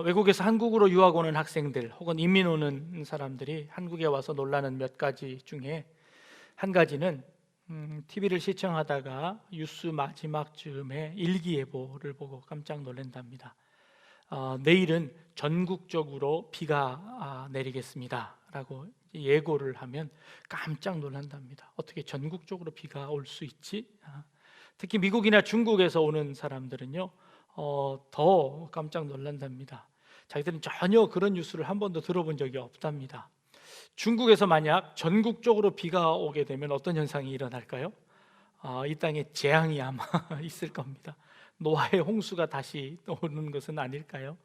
외국에서 한국으로 유학 오는 학생들 혹은 이민 오는 사람들이 한국에 와서 놀라는 몇 가지 중에 한 가지는 TV를 시청하다가 뉴스 마지막 즈음에 일기예보를 보고 깜짝 놀란답니다. 내일은 전국적으로 비가 내리겠습니다 라고 예고를 하면 깜짝 놀란답니다. 어떻게 전국적으로 비가 올 수 있지? 특히 미국이나 중국에서 오는 사람들은요 더 깜짝 놀란답니다. 자기들은 전혀 그런 뉴스를 한 번도 들어본 적이 없답니다. 중국에서 만약 전국적으로 비가 오게 되면 어떤 현상이 일어날까요? 이 땅에 재앙이 아마 있을 겁니다. 노아의 홍수가 다시 오는 것은 아닐까요?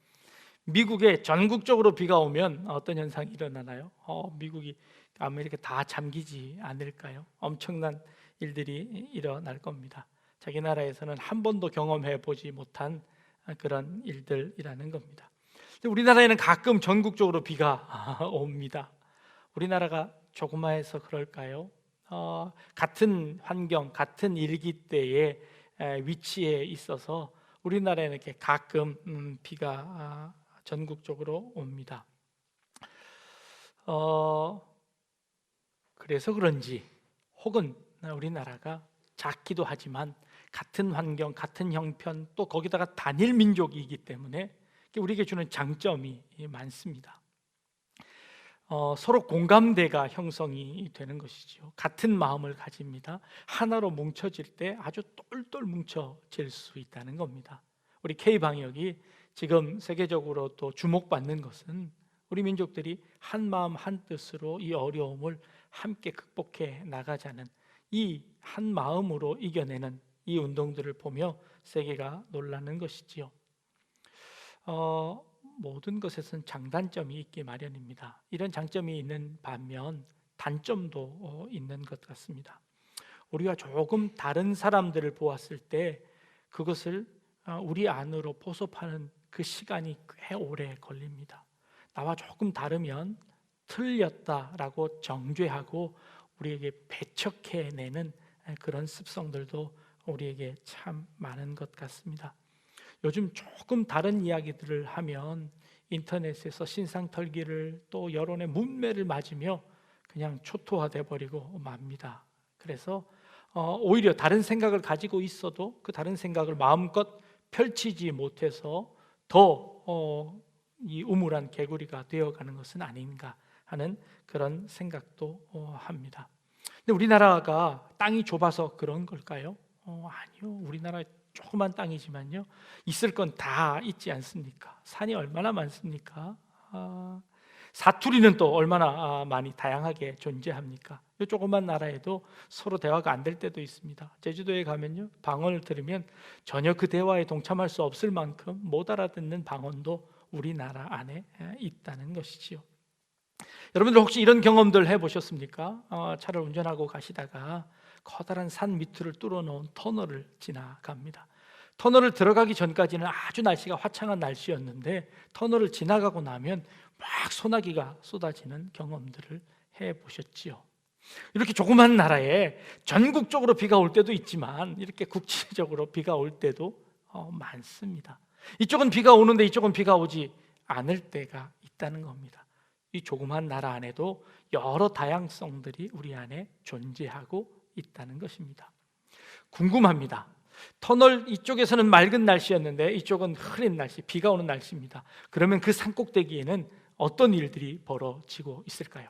미국에 전국적으로 비가 오면 어떤 현상이 일어나나요? 미국이 아메리카 다 잠기지 않을까요? 엄청난 일들이 일어날 겁니다. 자기 나라에서는 한 번도 경험해 보지 못한 그런 일들이라는 겁니다. 우리나라에는 가끔 전국적으로 비가 옵니다. 우리나라가 조그마해서 그럴까요? 같은 환경, 같은 일기대의 위치에 있어서 우리나라에는 이렇게 가끔 비가 전국적으로 옵니다. 그래서 그런지 혹은 우리나라가 작기도 하지만 같은 환경, 같은 형편, 또 거기다가 단일 민족이기 때문에 우리에게 주는 장점이 많습니다. 서로 공감대가 형성이 되는 것이죠. 같은 마음을 가집니다. 하나로 뭉쳐질 때 아주 똘똘 뭉쳐질 수 있다는 겁니다. 우리 K방역이 지금 세계적으로 또 주목받는 것은 우리 민족들이 한 마음 한 뜻으로 이 어려움을 함께 극복해 나가자는 이 한 마음으로 이겨내는 이 운동들을 보며 세계가 놀라는 것이지요. 모든 것에선 장단점이 있기 마련입니다. 이런 장점이 있는 반면 단점도 있는 것 같습니다. 우리가 조금 다른 사람들을 보았을 때 그것을 우리 안으로 포섭하는 그 시간이 꽤 오래 걸립니다. 나와 조금 다르면 틀렸다라고 정죄하고 우리에게 배척해내는 그런 습성들도 우리에게 참 많은 것 같습니다. 요즘 조금 다른 이야기들을 하면 인터넷에서 신상털기를 또 여론의 문매를 맞으며 그냥 초토화돼 버리고 맙니다. 그래서 오히려 다른 생각을 가지고 있어도 그 다른 생각을 마음껏 펼치지 못해서 더 이 우물한 개구리가 되어가는 것은 아닌가 하는 그런 생각도 합니다. 근데 우리나라가 땅이 좁아서 그런 걸까요? 아니요. 우리나라 조그만 땅이지만요 있을 건 다 있지 않습니까? 산이 얼마나 많습니까? 사투리는 또 얼마나 많이 다양하게 존재합니까? 이 조그만 나라에도 서로 대화가 안 될 때도 있습니다. 제주도에 가면요 방언을 들으면 전혀 그 대화에 동참할 수 없을 만큼 못 알아듣는 방언도 우리나라 안에 있다는 것이지요. 여러분들 혹시 이런 경험들 해보셨습니까? 차를 운전하고 가시다가 커다란 산 밑을 뚫어놓은 터널을 지나갑니다. 터널을 들어가기 전까지는 아주 날씨가 화창한 날씨였는데 터널을 지나가고 나면 막 소나기가 쏟아지는 경험들을 해보셨지요. 이렇게 조그만 나라에 전국적으로 비가 올 때도 있지만 이렇게 국지적으로 비가 올 때도 많습니다. 이쪽은 비가 오는데 이쪽은 비가 오지 않을 때가 있다는 겁니다. 이 조그만 나라 안에도 여러 다양성들이 우리 안에 존재하고 있다는 것입니다. 궁금합니다. 터널 이쪽에서는 맑은 날씨였는데 이쪽은 흐린 날씨, 비가 오는 날씨입니다. 그러면 그 산꼭대기에는 어떤 일들이 벌어지고 있을까요?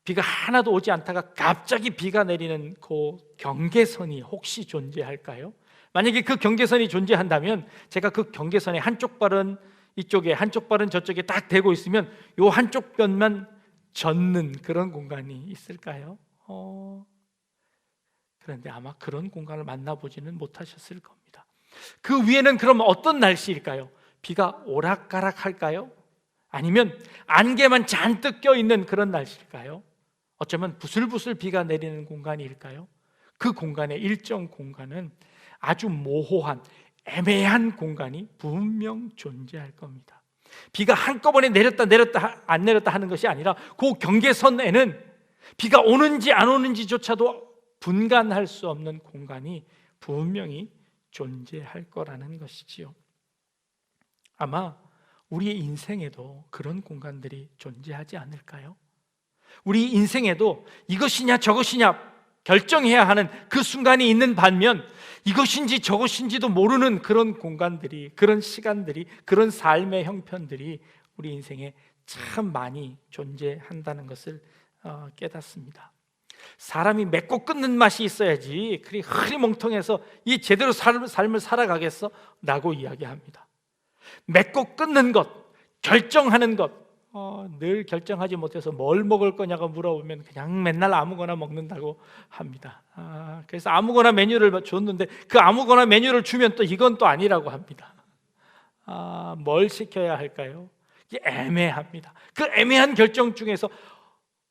비가 하나도 오지 않다가 갑자기 비가 내리는 그 경계선이 혹시 존재할까요? 만약에 그 경계선이 존재한다면 제가 그 경계선의 한쪽 발은 이쪽에 한쪽 발은 저쪽에 딱 대고 있으면 요 한쪽 변만 젖는 그런 공간이 있을까요? 그런데 아마 그런 공간을 만나보지는 못하셨을 겁니다. 그 위에는 그럼 어떤 날씨일까요? 비가 오락가락할까요? 아니면 안개만 잔뜩 껴있는 그런 날씨일까요? 어쩌면 부슬부슬 비가 내리는 공간일까요? 그 공간의 일정 공간은 아주 모호한 애매한 공간이 분명 존재할 겁니다. 비가 한꺼번에 내렸다 안 내렸다 하는 것이 아니라 그 경계선에는 비가 오는지 안 오는지조차도 분간할 수 없는 공간이 분명히 존재할 거라는 것이지요. 아마 우리의 인생에도 그런 공간들이 존재하지 않을까요? 우리 인생에도 이것이냐 저것이냐 결정해야 하는 그 순간이 있는 반면 이것인지 저것인지도 모르는 그런 공간들이, 그런 시간들이, 그런 삶의 형편들이 우리 인생에 참 많이 존재한다는 것을 깨닫습니다. 사람이 맺고 끊는 맛이 있어야지 그리 흐리멍텅해서 이 제대로 삶을 살아가겠어? 라고 이야기합니다. 맺고 끊는 것, 결정하는 것, 늘 결정하지 못해서 뭘 먹을 거냐고 물어보면 그냥 맨날 아무거나 먹는다고 합니다. 그래서 아무거나 메뉴를 줬는데 그 아무거나 메뉴를 주면 또 이건 또 아니라고 합니다. 뭘 시켜야 할까요? 이게 애매합니다. 그 애매한 결정 중에서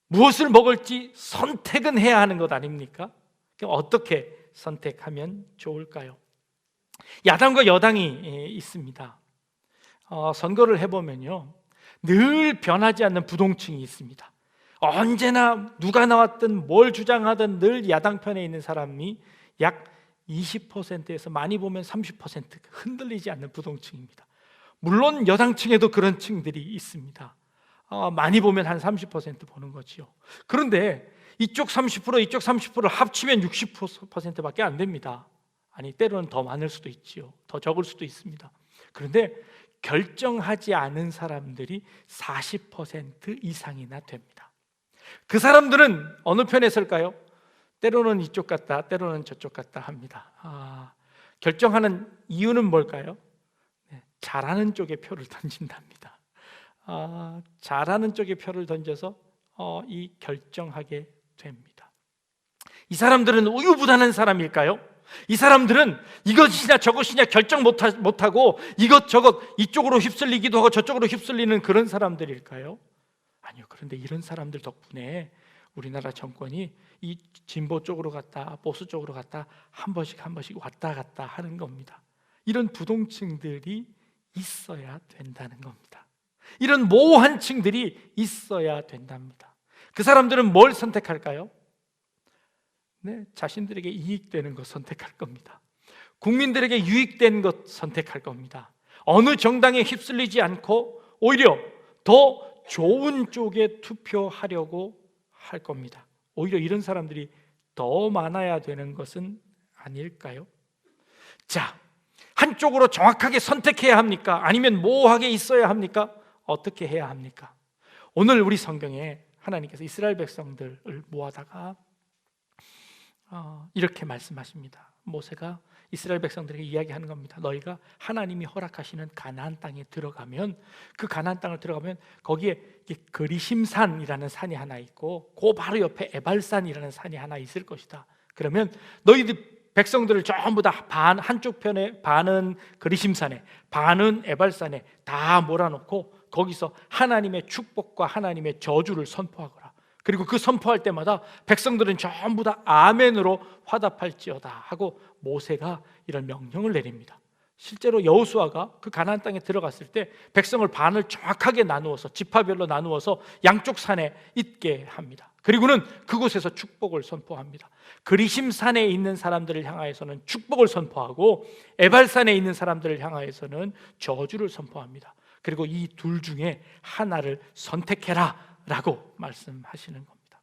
무엇을 먹을지 선택은 해야 하는 것 아닙니까? 그럼 어떻게 선택하면 좋을까요? 야당과 여당이 있습니다. 선거를 해보면요, 늘 변하지 않는 부동층이 있습니다. 언제나 누가 나왔든 뭘 주장하든 늘 야당 편에 있는 사람이 약 20%에서 많이 보면 30% 흔들리지 않는 부동층입니다. 물론 여당층에도 그런 층들이 있습니다. 많이 보면 한 30% 보는 거지요. 그런데 이쪽 30%, 이쪽 30%를 합치면 60%밖에 안 됩니다. 아니, 때로는 더 많을 수도 있지요. 더 적을 수도 있습니다. 그런데 결정하지 않은 사람들이 40% 이상이나 됩니다. 그 사람들은 어느 편에 설까요? 때로는 이쪽 같다, 때로는 저쪽 같다 합니다. 결정하는 이유는 뭘까요? 잘하는 쪽에 표를 던진답니다. 잘하는 쪽에 표를 던져서 이 결정하게 됩니다. 이 사람들은 우유부단한 사람일까요? 이 사람들은 이것이냐 저것이냐 결정 못하고 이것저것 이쪽으로 휩쓸리기도 하고 저쪽으로 휩쓸리는 그런 사람들일까요? 아니요. 그런데 이런 사람들 덕분에 우리나라 정권이 이 진보 쪽으로 갔다 보수 쪽으로 갔다 한 번씩 왔다 갔다 하는 겁니다. 이런 부동층들이 있어야 된다는 겁니다. 이런 모호한 층들이 있어야 된답니다. 그 사람들은 뭘 선택할까요? 자신들에게 이익되는 것 선택할 겁니다. 국민들에게 유익된 것 선택할 겁니다. 어느 정당에 휩쓸리지 않고 오히려 더 좋은 쪽에 투표하려고 할 겁니다. 오히려 이런 사람들이 더 많아야 되는 것은 아닐까요? 자, 한쪽으로 정확하게 선택해야 합니까? 아니면 모호하게 있어야 합니까? 어떻게 해야 합니까? 오늘 우리 성경에 하나님께서 이스라엘 백성들을 모아다가 이렇게 말씀하십니다. 모세가 이스라엘 백성들에게 이야기하는 겁니다. 너희가 하나님이 허락하시는 가나안 땅에 들어가면, 그 가나안 땅을 들어가면 거기에 그리심산이라는 산이 하나 있고 그 바로 옆에 에발산이라는 산이 하나 있을 것이다. 그러면 너희들 백성들을 전부 다 한쪽 편에 반은 그리심산에 반은 에발산에 다 몰아놓고 거기서 하나님의 축복과 하나님의 저주를 선포하거라. 그리고 그 선포할 때마다 백성들은 전부 다 아멘으로 화답할지어다 하고 모세가 이런 명령을 내립니다. 실제로 여호수아가 그 가나안 땅에 들어갔을 때 백성을 반을 정확하게 나누어서 지파별로 나누어서 양쪽 산에 있게 합니다. 그리고는 그곳에서 축복을 선포합니다. 그리심산에 있는 사람들을 향하여서는 축복을 선포하고 에발산에 있는 사람들을 향하여서는 저주를 선포합니다. 그리고 이 둘 중에 하나를 선택해라 라고 말씀하시는 겁니다.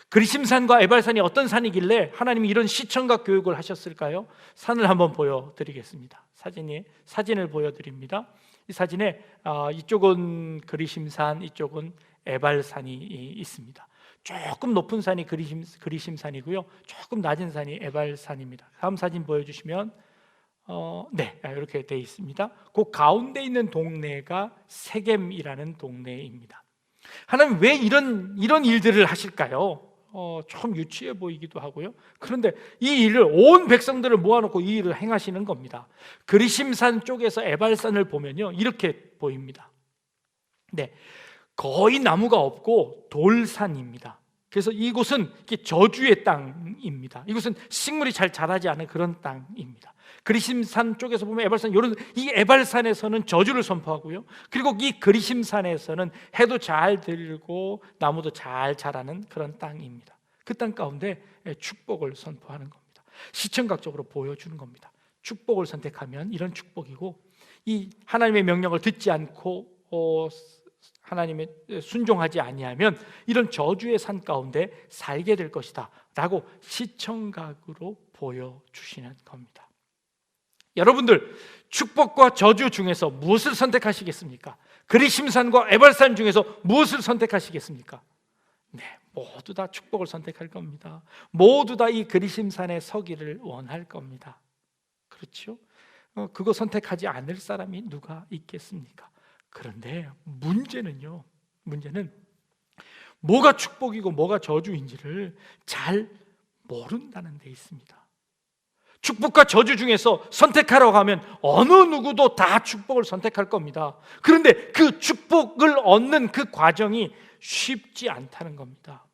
그리심산과 에발산이 어떤 산이길래 하나님이 이런 시청각 교육을 하셨을까요? 산을 한번 보여드리겠습니다. 사진을 보여드립니다. 이 사진에 이쪽은 그리심산, 이쪽은 에발산이 있습니다. 조금 높은 산이 그리심산이고요, 조금 낮은 산이 에발산입니다. 다음 사진 보여주시면 이렇게 되어 있습니다. 그 가운데 있는 동네가 세겜이라는 동네입니다. 하나님 왜 이런 일들을 하실까요? 좀 유치해 보이기도 하고요. 그런데 이 일을 온 백성들을 모아놓고 이 일을 행하시는 겁니다. 그리심산 쪽에서 에발산을 보면요, 이렇게 보입니다. 거의 나무가 없고 돌산입니다. 그래서 이곳은 저주의 땅입니다. 이곳은 식물이 잘 자라지 않은 그런 땅입니다. 그리심산 쪽에서 보면 에발산, 이 에발산에서는 저주를 선포하고요, 그리고 이 그리심산에서는 해도 잘 들고 나무도 잘 자라는 그런 땅입니다. 그 땅 가운데 축복을 선포하는 겁니다. 시청각적으로 보여주는 겁니다. 축복을 선택하면 이런 축복이고, 이 하나님의 명령을 듣지 않고 하나님의 순종하지 아니하면 이런 저주의 산 가운데 살게 될 것이다 라고 시청각으로 보여주시는 겁니다. 여러분들, 축복과 저주 중에서 무엇을 선택하시겠습니까? 그리심산과 에발산 중에서 무엇을 선택하시겠습니까? 네, 모두 다 축복을 선택할 겁니다. 모두 다 이 그리심산에 서기를 원할 겁니다. 그렇죠? 그거 선택하지 않을 사람이 누가 있겠습니까? 그런데 문제는 뭐가 축복이고 뭐가 저주인지를 잘 모른다는 데 있습니다. 축복과 저주 중에서 선택하라고 하면 어느 누구도 다 축복을 선택할 겁니다. 그런데 그 축복을 얻는 그 과정이 쉽지 않다는 겁니다.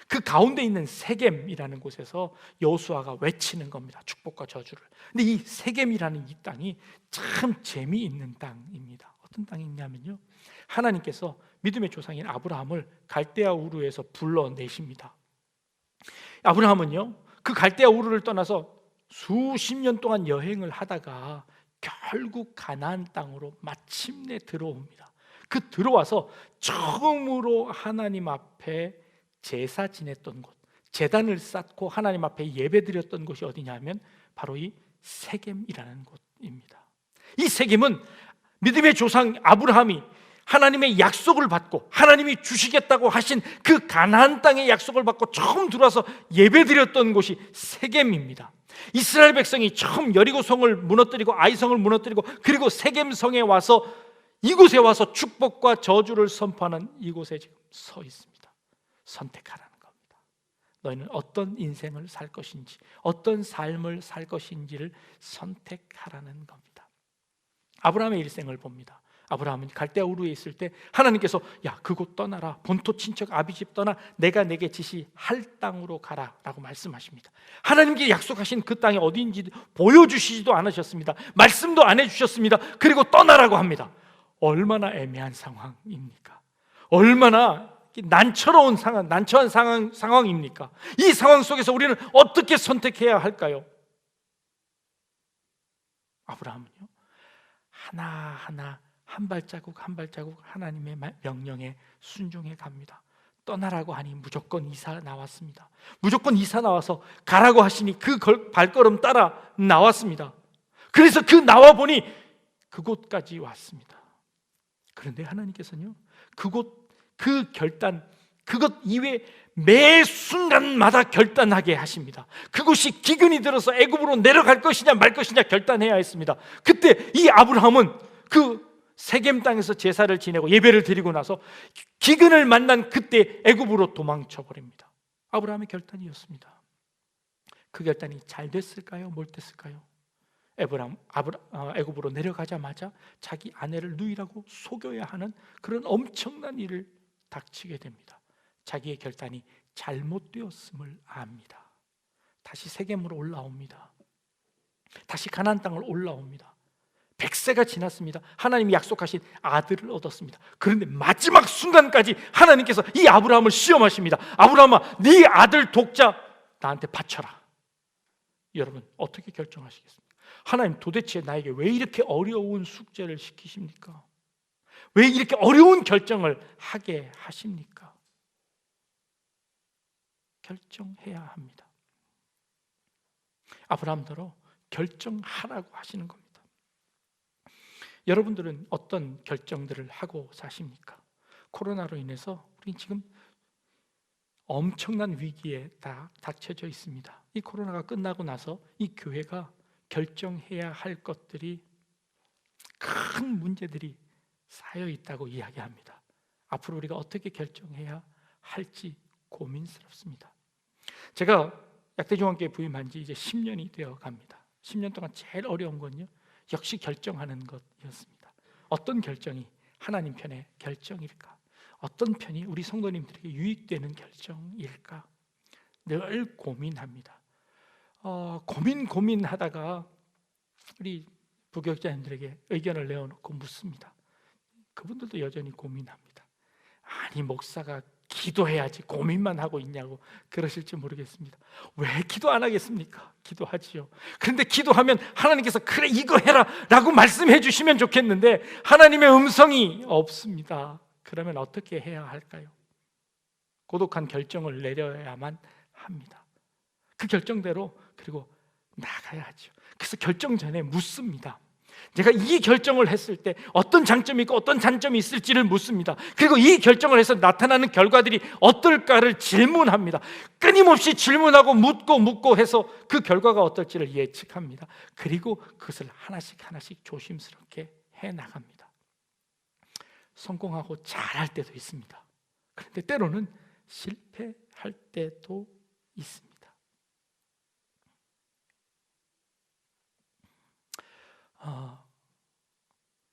그 가운데 있는 세겜이라는 곳에서 여호수아가 외치는 겁니다. 축복과 저주를. 근데 이 세겜이라는 이 땅이 참 재미있는 땅입니다. 어떤 땅이냐면요, 하나님께서 믿음의 조상인 아브라함을 갈대아 우르에서 불러내십니다. 아브라함은요, 그 갈대아 우르를 떠나서 수십 년 동안 여행을 하다가 결국 가나안 땅으로 마침내 들어옵니다. 그 들어와서 처음으로 하나님 앞에 제사 지냈던 곳, 제단을 쌓고 하나님 앞에 예배드렸던 곳이 어디냐면 바로 이 세겜이라는 곳입니다. 이 세겜은 믿음의 조상 아브라함이 하나님의 약속을 받고 하나님이 주시겠다고 하신 그 가나안 땅의 약속을 받고 처음 들어와서 예배드렸던 곳이 세겜입니다. 이스라엘 백성이 처음 여리고성을 무너뜨리고 아이성을 무너뜨리고 그리고 세겜성에 와서 이곳에 와서 축복과 저주를 선포하는 이곳에 지금 서 있습니다. 선택하라는 겁니다. 너희는 어떤 인생을 살 것인지, 어떤 삶을 살 것인지를 선택하라는 겁니다. 아브라함의 일생을 봅니다. 아브라함은 갈대아 우르에 있을 때 하나님께서 야, 그곳 떠나라, 본토 친척 아비집 떠나 내가 내게 지시할 땅으로 가라 라고 말씀하십니다. 하나님께 약속하신 그 땅이 어디인지 보여주시지도 않으셨습니다. 말씀도 안 해주셨습니다. 그리고 떠나라고 합니다. 얼마나 애매한 상황입니까? 얼마나 난처한 상황입니까? 이 상황 속에서 우리는 어떻게 선택해야 할까요? 아브라함은요, 하나하나 한 발자국 한 발자국 하나님의 명령에 순종해 갑니다. 떠나라고 하니 무조건 이사 나왔습니다. 무조건 이사 나와서 가라고 하시니 그 발걸음 따라 나왔습니다. 그래서 그 나와 보니 그곳까지 왔습니다. 그런데 하나님께서는요, 그 결단, 그것 이외에 매 순간마다 결단하게 하십니다. 그곳이 기근이 들어서 애굽으로 내려갈 것이냐 말 것이냐 결단해야 했습니다. 그때 이 아브라함은 그 세겜 땅에서 제사를 지내고 예배를 드리고 나서 기근을 만난 그때 애굽으로 도망쳐 버립니다. 아브라함의 결단이었습니다. 그 결단이 잘 됐을까요? 못 됐을까요? 애굽으로 내려가자마자 자기 아내를 누이라고 속여야 하는 그런 엄청난 일을 닥치게 됩니다. 자기의 결단이 잘못되었음을 압니다. 다시 세겜으로 올라옵니다. 다시 가나안 땅을 올라옵니다. 100세가 지났습니다. 하나님이 약속하신 아들을 얻었습니다. 그런데 마지막 순간까지 하나님께서 이 아브라함을 시험하십니다. 아브라함아, 네 아들 독자 나한테 바쳐라. 여러분, 어떻게 결정하시겠습니까? 하나님, 도대체 나에게 왜 이렇게 어려운 숙제를 시키십니까? 왜 이렇게 어려운 결정을 하게 하십니까? 결정해야 합니다. 아브라함대로 결정하라고 하시는 겁니다. 여러분들은 어떤 결정들을 하고 사십니까? 코로나로 인해서 우리 지금 엄청난 위기에 다 닥쳐져 있습니다. 이 코로나가 끝나고 나서 이 교회가 결정해야 할 것들이, 큰 문제들이 쌓여 있다고 이야기합니다. 앞으로 우리가 어떻게 결정해야 할지 고민스럽습니다. 제가 약대중앙교회 부임한 지 이제 10년이 되어 갑니다. 10년 동안 제일 어려운 건요, 역시 결정하는 것이었습니다. 어떤 결정이 하나님 편의 결정일까? 어떤 편이 우리 성도님들에게 유익되는 결정일까? 늘 고민합니다. 고민하다가 우리 부교육자님들에게 의견을 내어놓고 묻습니다. 그분들도 여전히 고민합니다. 아니, 목사가 기도해야지 고민만 하고 있냐고 그러실지 모르겠습니다. 왜 기도 안 하겠습니까? 기도하지요. 그런데 기도하면 하나님께서 그래 이거 해라 라고 말씀해 주시면 좋겠는데 하나님의 음성이 없습니다. 그러면 어떻게 해야 할까요? 고독한 결정을 내려야만 합니다. 그 결정대로 그리고 나가야 하죠. 그래서 결정 전에 묻습니다. 제가 이 결정을 했을 때 어떤 장점이 있고 어떤 단점이 있을지를 묻습니다. 그리고 이 결정을 해서 나타나는 결과들이 어떨까를 질문합니다. 끊임없이 질문하고 묻고 해서 그 결과가 어떨지를 예측합니다. 그리고 그것을 하나씩 조심스럽게 해나갑니다. 성공하고 잘할 때도 있습니다. 그런데 때로는 실패할 때도 있습니다.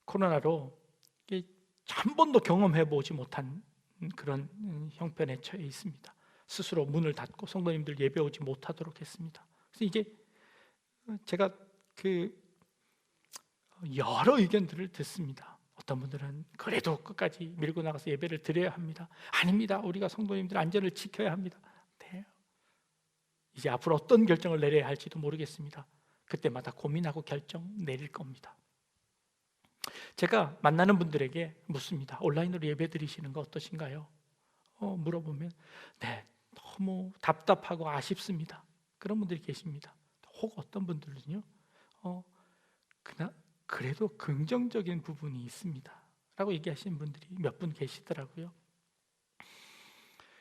코로나로 한 번도 경험해 보지 못한 그런 형편에 처해 있습니다. 스스로 문을 닫고 성도님들 예배 오지 못하도록 했습니다. 그래서 이게 제가 여러 의견들을 듣습니다. 어떤 분들은 그래도 끝까지 밀고 나가서 예배를 드려야 합니다. 아닙니다. 우리가 성도님들 안전을 지켜야 합니다. 네. 이제 앞으로 어떤 결정을 내려야 할지도 모르겠습니다. 그때마다 고민하고 결정 내릴 겁니다. 제가 만나는 분들에게 묻습니다. 온라인으로 예배 드리시는 거 어떠신가요? 물어보면 네, 너무 답답하고 아쉽습니다. 그런 분들이 계십니다. 혹 어떤 분들은요, 그래도 긍정적인 부분이 있습니다 라고 얘기하시는 분들이 몇 분 계시더라고요.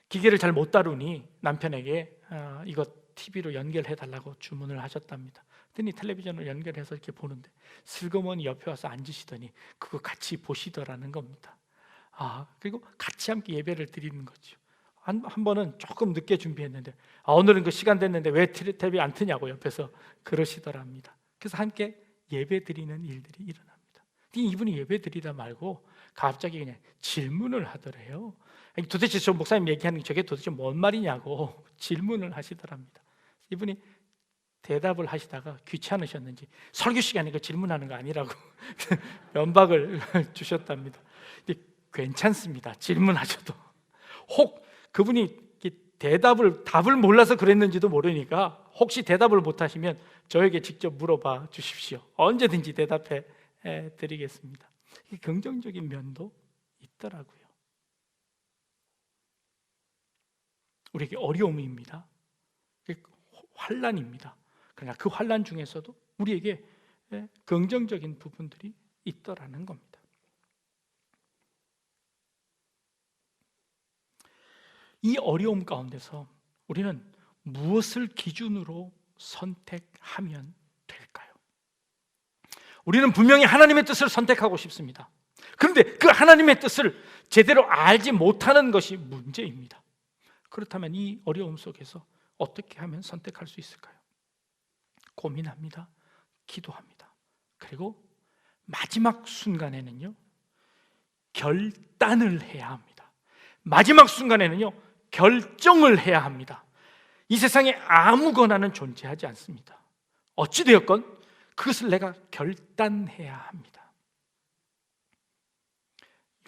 기계를 잘 못 다루니 남편에게 이거 TV로 연결해 달라고 주문을 하셨답니다. 그랬더니 텔레비전을 연결해서 이렇게 보는데 슬그머니 옆에 와서 앉으시더니 그거 같이 보시더라는 겁니다. 그리고 같이 함께 예배를 드리는 거죠. 한 번은 조금 늦게 준비했는데 오늘은 그 시간 됐는데 왜 텔레비 안 트냐고 옆에서 그러시더랍니다. 그래서 함께 예배 드리는 일들이 일어납니다. 이분이 예배 드리다 말고 갑자기 그냥 질문을 하더래요. 도대체 저 목사님 얘기하는 게 저게 도대체 뭔 말이냐고 질문을 하시더랍니다. 이분이 대답을 하시다가 귀찮으셨는지 설교 시간에 그 질문하는 거 아니라고 면박을 주셨답니다. 근데 괜찮습니다. 질문하셔도. 혹 그분이 답을 몰라서 그랬는지도 모르니까 혹시 대답을 못하시면 저에게 직접 물어봐 주십시오. 언제든지 대답해 드리겠습니다. 긍정적인 면도 있더라고요. 우리에게 어려움입니다. 환난입니다. 그러나 그 환난 중에서도 우리에게 긍정적인 부분들이 있더라는 겁니다. 이 어려움 가운데서 우리는 무엇을 기준으로 선택하면 될까요? 우리는 분명히 하나님의 뜻을 선택하고 싶습니다. 그런데 그 하나님의 뜻을 제대로 알지 못하는 것이 문제입니다. 그렇다면 이 어려움 속에서 어떻게 하면 선택할 수 있을까요? 고민합니다. 기도합니다. 그리고 마지막 순간에는요, 결단을 해야 합니다. 마지막 순간에는요, 결정을 해야 합니다. 이 세상에 아무거나는 존재하지 않습니다. 어찌되었건 그것을 내가 결단해야 합니다.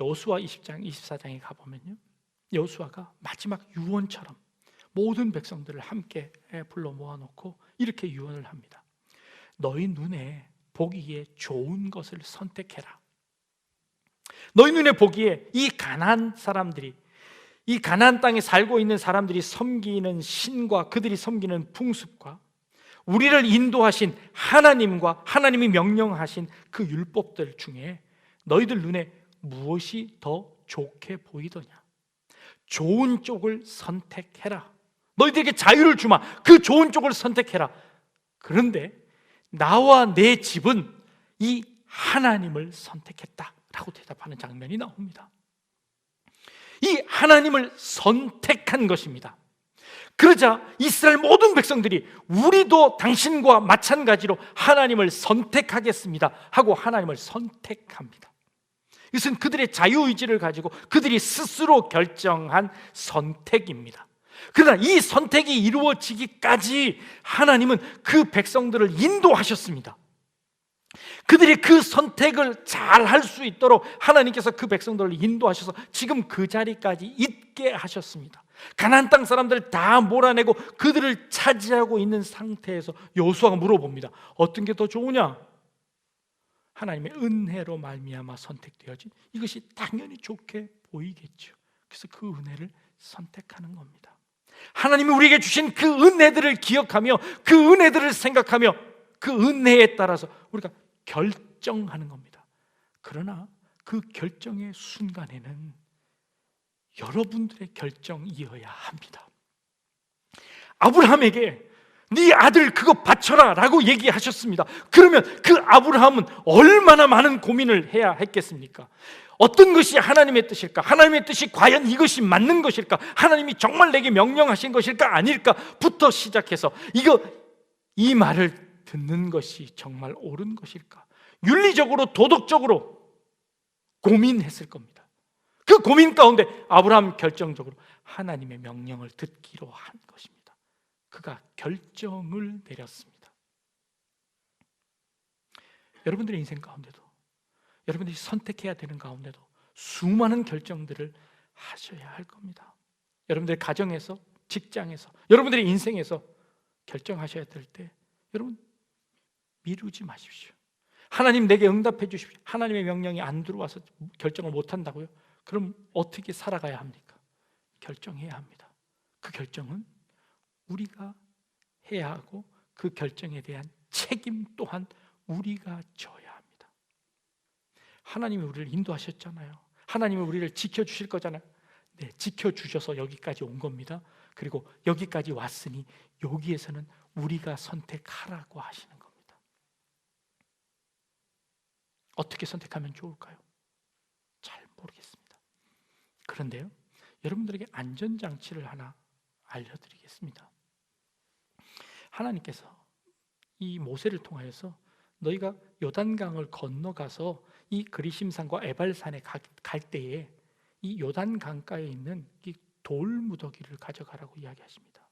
여호수아 20장, 24장에 가보면요, 여호수아가 마지막 유언처럼 모든 백성들을 함께 불러 모아놓고 이렇게 유언을 합니다. 너희 눈에 보기에 좋은 것을 선택해라. 너희 눈에 보기에 이 가나안 사람들이, 이 가나안 땅에 살고 있는 사람들이 섬기는 신과 그들이 섬기는 풍습과 우리를 인도하신 하나님과 하나님이 명령하신 그 율법들 중에 너희들 눈에 무엇이 더 좋게 보이더냐? 좋은 쪽을 선택해라. 너희들에게 자유를 주마. 그 좋은 쪽을 선택해라. 그런데 나와 내 집은 이 하나님을 선택했다라고 대답하는 장면이 나옵니다. 이 하나님을 선택한 것입니다. 그러자 이스라엘 모든 백성들이 우리도 당신과 마찬가지로 하나님을 선택하겠습니다 하고 하나님을 선택합니다. 이것은 그들의 자유의지를 가지고 그들이 스스로 결정한 선택입니다. 그러나 이 선택이 이루어지기까지 하나님은 그 백성들을 인도하셨습니다. 그들이 그 선택을 잘 할 수 있도록 하나님께서 그 백성들을 인도하셔서 지금 그 자리까지 있게 하셨습니다. 가나안 땅 사람들 다 몰아내고 그들을 차지하고 있는 상태에서 여호수아가 물어봅니다. 어떤 게 더 좋으냐? 하나님의 은혜로 말미암아 선택되어진 이것이 당연히 좋게 보이겠죠. 그래서 그 은혜를 선택하는 겁니다. 하나님이 우리에게 주신 그 은혜들을 기억하며 그 은혜들을 생각하며 그 은혜에 따라서 우리가 결정하는 겁니다. 그러나 그 결정의 순간에는 여러분들의 결정이어야 합니다. 아브라함에게 네 아들 그거 바쳐라 라고 얘기하셨습니다. 그러면 그 아브라함은 얼마나 많은 고민을 해야 했겠습니까? 어떤 것이 하나님의 뜻일까? 하나님의 뜻이 과연 이것이 맞는 것일까? 하나님이 정말 내게 명령하신 것일까? 아닐까? 부터 시작해서 이 말을 듣는 것이 정말 옳은 것일까? 윤리적으로 도덕적으로 고민했을 겁니다. 그 고민 가운데 아브라함 결정적으로 하나님의 명령을 듣기로 한 것입니다. 그가 결정을 내렸습니다. 여러분들의 인생 가운데도, 여러분들이 선택해야 되는 가운데도 수많은 결정들을 하셔야 할 겁니다. 여러분들의 가정에서, 직장에서, 여러분들의 인생에서 결정하셔야 될 때 여러분 미루지 마십시오. 하나님 내게 응답해 주십시오. 하나님의 명령이 안 들어와서 결정을 못 한다고요? 그럼 어떻게 살아가야 합니까? 결정해야 합니다. 그 결정은 우리가 해야 하고 그 결정에 대한 책임 또한 우리가 져야 합니다. 하나님이 우리를 인도하셨잖아요. 하나님이 우리를 지켜주실 거잖아요. 네, 지켜주셔서 여기까지 온 겁니다. 그리고 여기까지 왔으니 여기에서는 우리가 선택하라고 하시는 겁니다. 어떻게 선택하면 좋을까요? 잘 모르겠습니다. 그런데요, 여러분들에게 안전장치를 하나 알려드리겠습니다. 하나님께서 이 모세를 통하여서 너희가 요단강을 건너가서 이 그리심산과 에발산에 갈 때에 이 요단 강가에 있는 이 돌무더기를 가져가라고 이야기하십니다.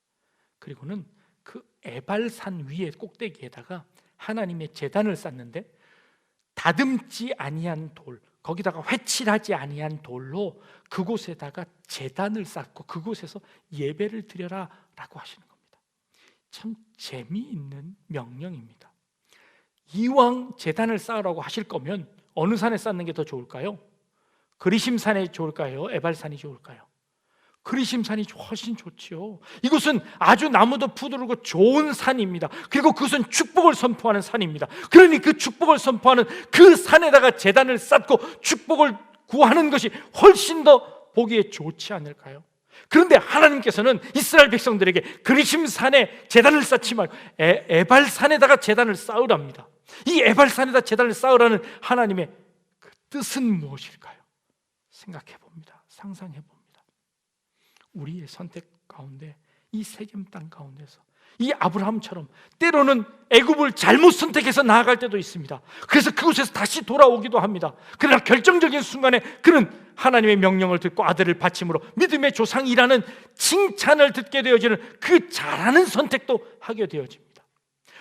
그리고는 그 에발산 위에 꼭대기에다가 하나님의 제단을 쌓는데 다듬지 아니한 돌, 거기다가 회칠하지 아니한 돌로 그곳에다가 제단을 쌓고 그곳에서 예배를 드려라 라고 하시는 겁니다. 참 재미있는 명령입니다. 이왕 제단을 쌓으라고 하실 거면 어느 산에 쌓는 게 더 좋을까요? 그리심산이 좋을까요? 에발산이 좋을까요? 그리심산이 훨씬 좋지요. 이곳은 아주 나무도 푸르고 좋은 산입니다. 그리고 그것은 축복을 선포하는 산입니다. 그러니 그 축복을 선포하는 그 산에다가 제단을 쌓고 축복을 구하는 것이 훨씬 더 보기에 좋지 않을까요? 그런데 하나님께서는 이스라엘 백성들에게 그리심산에 제단을 쌓지 말고 에발산에다가 제단을 쌓으랍니다. 이 에발산에다 제단을 쌓으라는 하나님의 그 뜻은 무엇일까요? 생각해 봅니다. 상상해 봅니다. 우리의 선택 가운데 이 세겜 땅 가운데서 이 아브라함처럼 때로는 애굽을 잘못 선택해서 나아갈 때도 있습니다. 그래서 그곳에서 다시 돌아오기도 합니다. 그러나 결정적인 순간에 그는 하나님의 명령을 듣고 아들을 바침으로 믿음의 조상이라는 칭찬을 듣게 되어지는 그 잘하는 선택도 하게 되어집니다.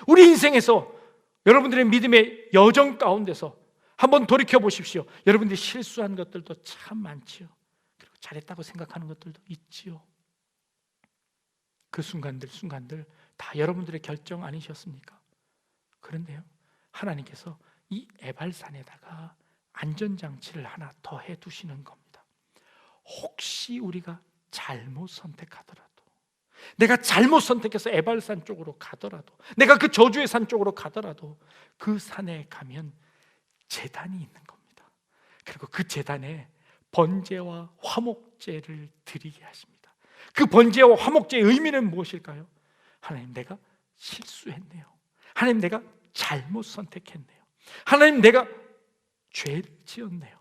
우리 인생에서 여러분들의 믿음의 여정 가운데서 한번 돌이켜 보십시오. 여러분들이 실수한 것들도 참 많지요. 그리고 잘했다고 생각하는 것들도 있지요. 그 순간들 다 여러분들의 결정 아니셨습니까? 그런데요, 하나님께서 이 에발산에다가 안전장치를 하나 더 해두시는 겁니다. 혹시 우리가 잘못 선택하더라도, 내가 잘못 선택해서 에발산 쪽으로 가더라도, 내가 그 저주의 산 쪽으로 가더라도 그 산에 가면 제단이 있는 겁니다. 그리고 그 제단에 번제와 화목제를 드리게 하십니다. 그 번제와 화목제의 의미는 무엇일까요? 하나님, 내가 실수했네요. 하나님, 내가 잘못 선택했네요. 하나님, 내가 죄를 지었네요.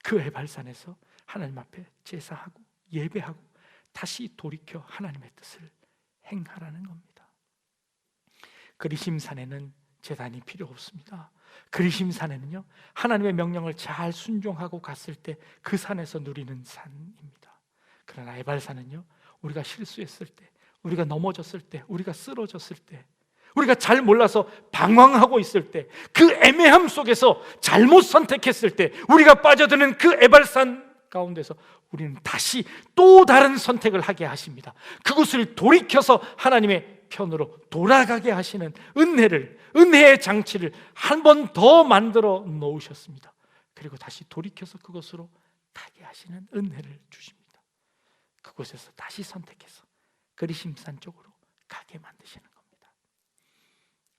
그 에발산에서 하나님 앞에 제사하고 예배하고 다시 돌이켜 하나님의 뜻을 행하라는 겁니다. 그리심산에는 제단이 필요 없습니다. 그리심산에는요, 하나님의 명령을 잘 순종하고 갔을 때 그 산에서 누리는 산입니다. 그러나 에발산은요, 우리가 실수했을 때, 우리가 넘어졌을 때, 우리가 쓰러졌을 때, 우리가 잘 몰라서 방황하고 있을 때, 그 애매함 속에서 잘못 선택했을 때 우리가 빠져드는 그 에발산 가운데서 우리는 다시 또 다른 선택을 하게 하십니다. 그것을 돌이켜서 하나님의 편으로 돌아가게 하시는 은혜의 장치를 한 번 더 만들어 놓으셨습니다. 그리고 다시 돌이켜서 그곳으로 가게 하시는 은혜를 주십니다. 그곳에서 다시 선택해서 그리심산 쪽으로 가게 만드시는 겁니다.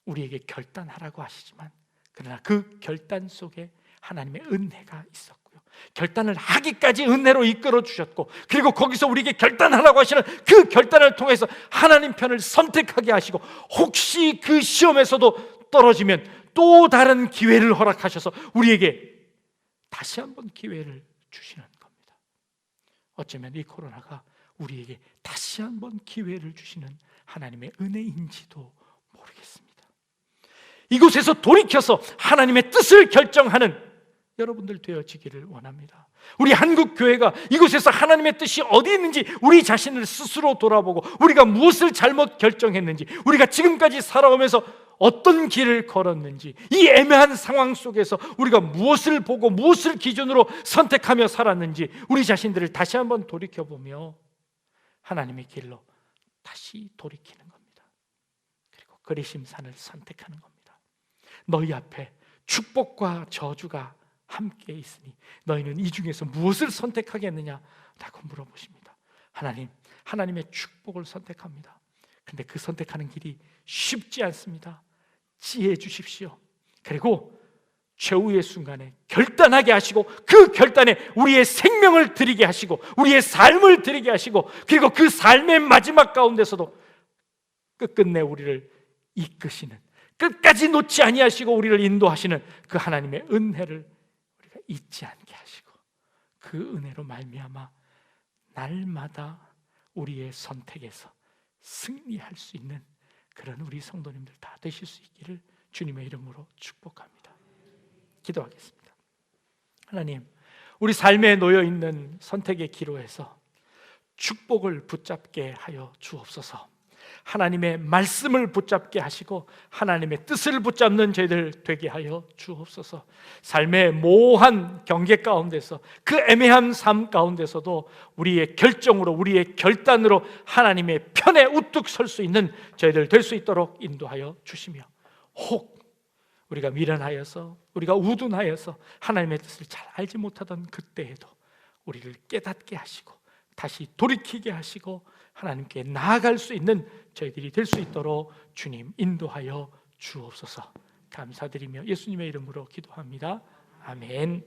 우리에게 결단하라고 하시지만 그러나 그 결단 속에 하나님의 은혜가 있었고요, 결단을 하기까지 은혜로 이끌어 주셨고, 그리고 거기서 우리에게 결단하라고 하시는 그 결단을 통해서 하나님 편을 선택하게 하시고, 혹시 그 시험에서도 떨어지면 또 다른 기회를 허락하셔서 우리에게 다시 한번 기회를 주시는 겁니다. 어쩌면 이 코로나가 우리에게 다시 한번 기회를 주시는 하나님의 은혜인지도 모르겠습니다. 이곳에서 돌이켜서 하나님의 뜻을 결정하는 여러분들 되어지기를 원합니다. 우리 한국교회가 이곳에서 하나님의 뜻이 어디 있는지 우리 자신을 스스로 돌아보고, 우리가 무엇을 잘못 결정했는지, 우리가 지금까지 살아오면서 어떤 길을 걸었는지, 이 애매한 상황 속에서 우리가 무엇을 보고 무엇을 기준으로 선택하며 살았는지 우리 자신들을 다시 한번 돌이켜보며 하나님의 길로 다시 돌이키는 겁니다. 그리고 그리심산을 선택하는 겁니다. 너희 앞에 축복과 저주가 함께 있으니 너희는 이 중에서 무엇을 선택하겠느냐라고 물어보십니다. 하나님의 축복을 선택합니다. 근데 그 선택하는 길이 쉽지 않습니다. 지혜 주십시오. 그리고 최후의 순간에 결단하게 하시고, 그 결단에 우리의 생명을 드리게 하시고, 우리의 삶을 드리게 하시고, 그리고 그 삶의 마지막 가운데서도 끝끝내 우리를 이끄시는, 끝까지 놓지 아니하시고 우리를 인도하시는 그 하나님의 은혜를 우리가 잊지 않게 하시고, 그 은혜로 말미암아 날마다 우리의 선택에서 승리할 수 있는 그런 우리 성도님들 다 되실 수 있기를 주님의 이름으로 축복합니다. 기도하겠습니다. 하나님, 우리 삶에 놓여 있는 선택의 기로에서 축복을 붙잡게 하여 주옵소서. 하나님의 말씀을 붙잡게 하시고 하나님의 뜻을 붙잡는 저희들 되게 하여 주옵소서. 삶의 모호한 경계 가운데서, 그 애매한 삶 가운데서도 우리의 결정으로, 우리의 결단으로 하나님의 편에 우뚝 설 수 있는 저희들 될 수 있도록 인도하여 주시며, 혹 우리가 미련하여서, 우리가 우둔하여서 하나님의 뜻을 잘 알지 못하던 그때에도 우리를 깨닫게 하시고 다시 돌이키게 하시고 하나님께 나아갈 수 있는 저희들이 될 수 있도록 주님 인도하여 주옵소서. 감사드리며 예수님의 이름으로 기도합니다. 아멘.